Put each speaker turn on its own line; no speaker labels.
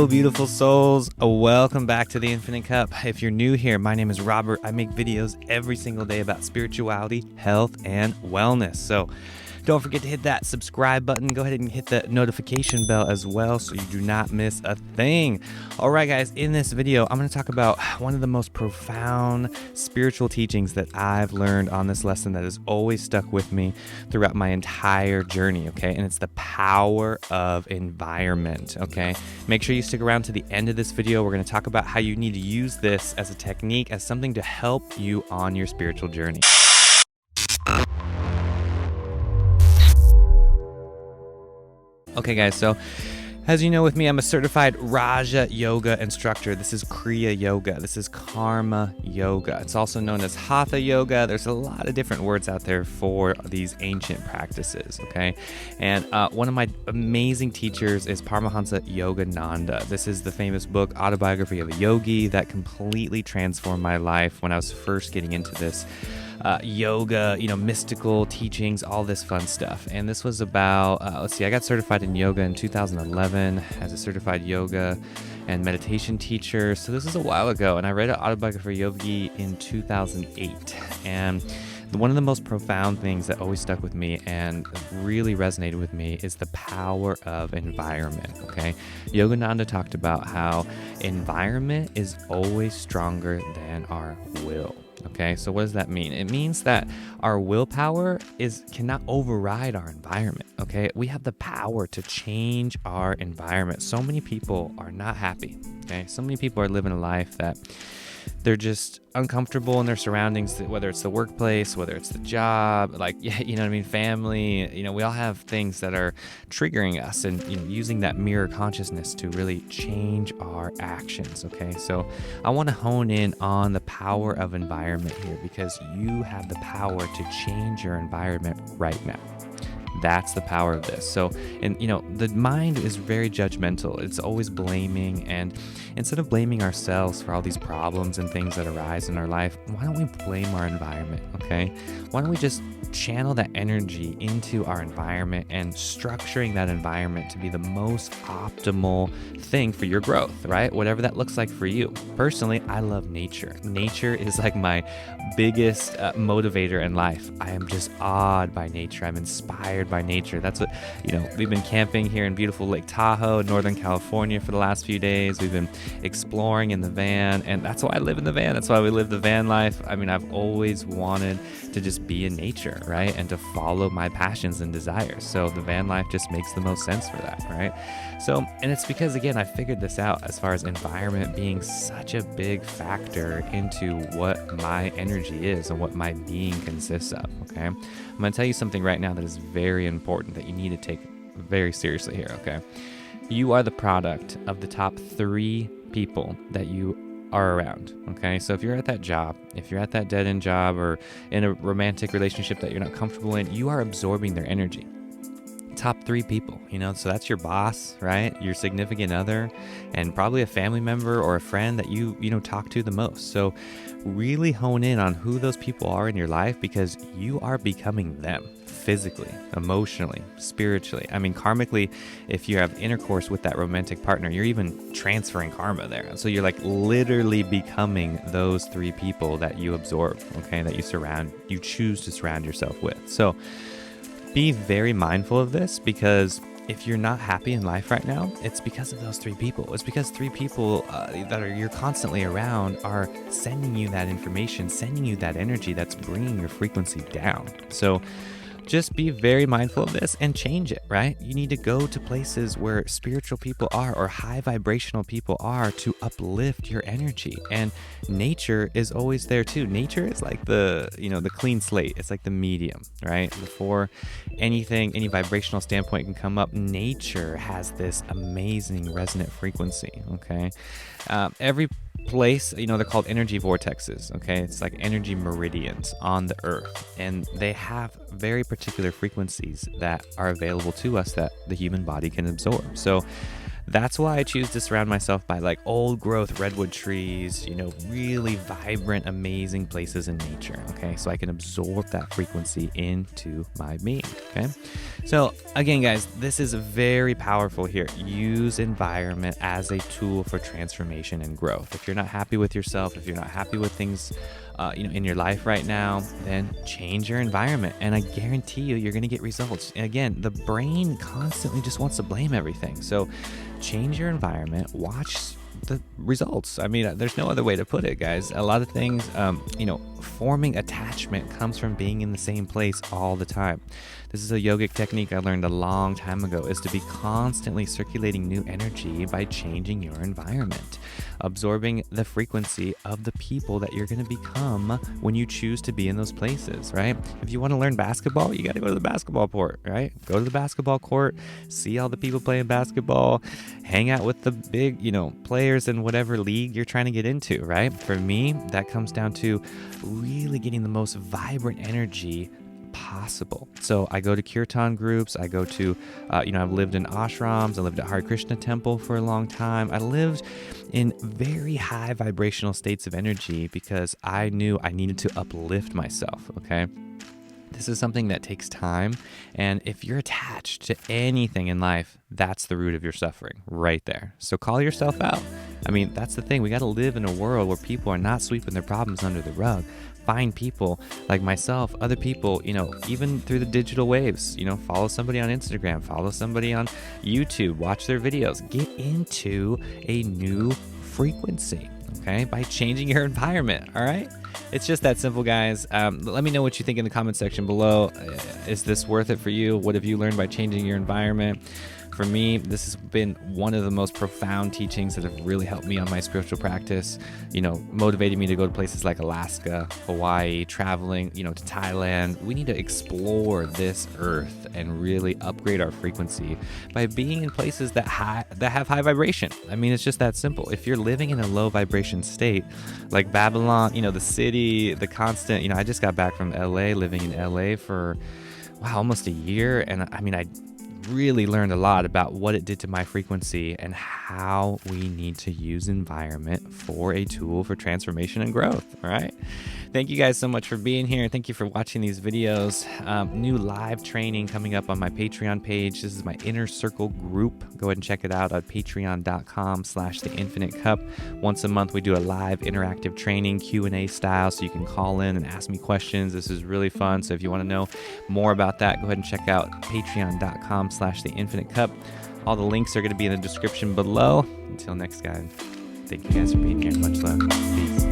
beautiful souls. Welcome back to the Infinite Cup. If you're new here, my name is Robert. I make videos every single day about spirituality, health, and wellness. So don't forget to hit that subscribe button. Go ahead and hit the notification bell as well so you do not miss a thing. All right, guys, in this video, I'm going to talk about one of the most profound spiritual teachings that I've learned on this lesson that has always stuck with me throughout my entire journey, okay? And it's the power of environment, okay? Make sure you stick around to the end of this video. We're going to talk about how you need to use this as a technique, as something to help you on your spiritual journey. Okay, guys, so as you know with me, I'm a certified Raja Yoga instructor. This is Kriya Yoga. This is Karma Yoga. It's also known as Hatha Yoga. There's a lot of different words out there for these ancient practices, okay? And one of my amazing teachers is Paramahansa Yogananda. This is the famous book, Autobiography of a Yogi, that completely transformed my life when I was first getting into this. Yoga, mystical teachings, all this fun stuff. And this was about, I got certified in yoga in 2011 as a certified yoga and meditation teacher. So this is a while ago. And I read Autobiography of a Yogi in 2008. And one of the most profound things that always stuck with me and really resonated with me is the power of environment, okay? Yogananda talked about how environment is always stronger than our will. Okay, so what does that mean? It means that our willpower cannot override our environment, okay? We have the power to change our environment. So many people are not happy, okay? So many people are living a life that they're just uncomfortable in their surroundings, whether it's the workplace, whether it's the job, family. We all have things that are triggering us, and using that mirror consciousness to really change our actions, okay? So I want to hone in on the power of environment here, because you have the power to change your environment right now. That's the power of this. So, the mind is very judgmental. It's always blaming. And instead of blaming ourselves for all these problems and things that arise in our life, why don't we blame our environment, okay? Why don't we just channel that energy into our environment and structuring that environment to be the most optimal thing for your growth, right? Whatever that looks like for you. Personally, I love nature. Nature is like my biggest motivator in life. I am just awed by nature. I'm inspired by nature. That's what, we've been camping here in beautiful Lake Tahoe, Northern California for the last few days. We've been exploring in the van, and that's why I live in the van. That's why we live the van life. I mean, I've always wanted to just be in nature, right? And to follow my passions and desires. So the van life just makes the most sense for that, right? So, and it's because, again, I figured this out as far as environment being such a big factor into what my energy is and what my being consists of, okay? I'm going to tell you something right now that is very important that you need to take very seriously here, okay? You are the product of the top 3 people that you are around, okay? So if you're at that job, if you're at that dead-end job, or in a romantic relationship that you're not comfortable in, you are absorbing their energy. Top 3 people, so that's your boss, right? Your significant other, and probably a family member or a friend that you talk to the most. So really hone in on who those people are in your life, because you are becoming them physically, emotionally, spiritually. I mean, karmically, if you have intercourse with that romantic partner, you're even transferring karma there. So you're like literally becoming those 3 people that you absorb, okay, that you choose to surround yourself with. So be very mindful of this, because if you're not happy in life right now, it's because of those 3 people. It's because 3 people you're constantly around are sending you that information, sending you that energy that's bringing your frequency down. So just be very mindful of this and change it, right? You need to go to places where spiritual people are, or high vibrational people are, to uplift your energy. And nature is always there too. Nature is like the clean slate. It's like the medium, right? Before any vibrational standpoint can come up, nature has this amazing resonant frequency, okay? Every place, they're called energy vortexes, okay? It's like energy meridians on the earth, and they have very particular frequencies that are available to us that the human body can absorb. So That's why I choose to surround myself by like old growth redwood trees, really vibrant, amazing places in nature. Okay. So I can absorb that frequency into my being. Okay. So again, guys, this is very powerful here. Use environment as a tool for transformation and growth. If you're not happy with yourself, if you're not happy with things, in your life right now, then change your environment. And I guarantee you're going to get results. And again, the brain constantly just wants to blame everything. So change your environment, watch the results. I mean, there's no other way to put it, guys. A lot of things, forming attachment comes from being in the same place all the time. This is a yogic technique I learned a long time ago, is to be constantly circulating new energy by changing your environment, absorbing the frequency of the people that you're going to become when you choose to be in those places, right? If you want to learn basketball, you got to go to the basketball court, right? Go to the basketball court, see all the people playing basketball, hang out with the big, players in whatever league you're trying to get into, right? For me, that comes down to really getting the most vibrant energy possible. So I go to kirtan groups. I go to, I've lived in ashrams. I lived at Hare Krishna temple for a long time. I lived in very high vibrational states of energy because I knew I needed to uplift myself. Okay. This is something that takes time. And if you're attached to anything in life, that's the root of your suffering right there. So call yourself out. I mean, that's the thing. We got to live in a world where people are not sweeping their problems under the rug. Find people like myself, other people, even through the digital waves, follow somebody on Instagram, follow somebody on YouTube, watch their videos, get into a new frequency, okay, by changing your environment. All right. It's just that simple, guys. Let me know what you think in the comment section below. Is this worth it for you? What have you learned by changing your environment? For me, this has been one of the most profound teachings that have really helped me on my spiritual practice, motivated me to go to places like Alaska, Hawaii, traveling, to Thailand. We need to explore this earth and really upgrade our frequency by being in places that have high vibration. I mean, it's just that simple. If you're living in a low vibration state, like Babylon, the city, the constant, I just got back from LA, living in LA for, almost a year. And I really learned a lot about what it did to my frequency and how we need to use environment for a tool for transformation and growth. All right. Thank you guys so much for being here. Thank you for watching these videos. New live training coming up on my Patreon page. This is my Inner Circle group. Go ahead and check it out at patreon.com/theinfinitecup. Once a month, we do a live interactive training Q&A style, so you can call in and ask me questions. This is really fun. So if you want to know more about that, go ahead and check out patreon.com/theinfinitecup. All the links are going to be in the description below. Until next time, thank you guys for being here. Much love. Peace.